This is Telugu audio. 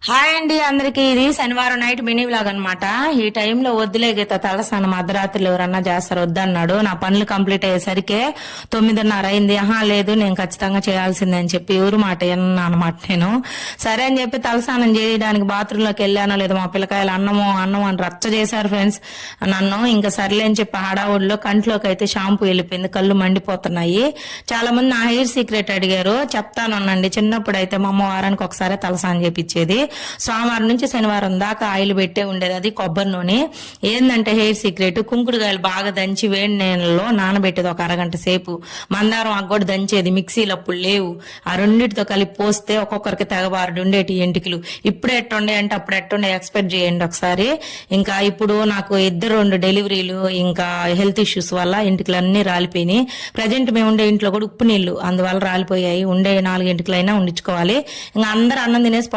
హాయ్ అండి అందరికి. ఇది శనివారం నైట్ మినీ వ్లాగ్ అనమాట. ఈ టైంలో వద్దులే గీత తలస్నానం అర్ధరాత్రులు ఎవరన్నా చేస్తారు వద్దన్నాడు. నా పనులు కంప్లీట్ అయ్యేసరికి 9:30 అయింది. లేదు నేను ఖచ్చితంగా చేయాల్సిందే అని చెప్పి ఎవరు మాట విన్నా అనమాట. నేను సరే అని చెప్పి తలస్నానం చేయడానికి బాత్రూమ్ లోకి వెళ్ళానో లేదు మా పిల్లకాయలు అన్నం అని రచ్చ చేశారు ఫ్రెండ్స్ నన్ను. ఇంకా సర్లే అని చెప్పి హడావుడిలో కంట్లోకి అయితే షాంపూ వెళ్ళిపోయింది, కళ్ళు మండిపోతున్నాయి. చాలా మంది నా హెయిర్ సీక్రెట్ అడిగారు, చెప్తానండి. చిన్నప్పుడు అయితే మా అమ్మ వారానికి ఒకసారి తలస్నానం చేపించేది. సోమవారం నుంచి శనివారం దాకా ఆయిల్ పెట్టే ఉండేది, అది కొబ్బరి నూనె. ఏందంటే హెయిర్ సీక్రెట్, కుంకుడుకాయలు బాగా దంచి వేడి నీళ్ళలో నానబెట్టేది ఒక అరగంట సేపు. మందారం అగ్గొడ్డు దంచేది, మిక్సీలు అప్పుడు లేవు. ఆ రెండింటితో కలిపి పోస్తే ఒక్కొక్కరికి తెగబారుడు ఉండేటి ఎంటికలు. ఇప్పుడు ఎట్టుండే అంటే అప్పుడు ఎట్టుండే ఎక్స్పెక్ట్ చేయండి ఒకసారి. ఇంకా ఇప్పుడు నాకు 2 డెలివరీలు, ఇంకా హెల్త్ ఇష్యూస్ వల్ల ఎంటికలు అన్ని రాలిపోయినాయి. ప్రజెంట్ మేము ఉండే ఇంట్లో కూడా ఉప్పు నీళ్లు అందువల్ల రాలిపోయాయి. ఉండే 4 ఎంటికలైనా ఉండించుకోవాలి. ఇంకా అందరూ అన్నం తినేసి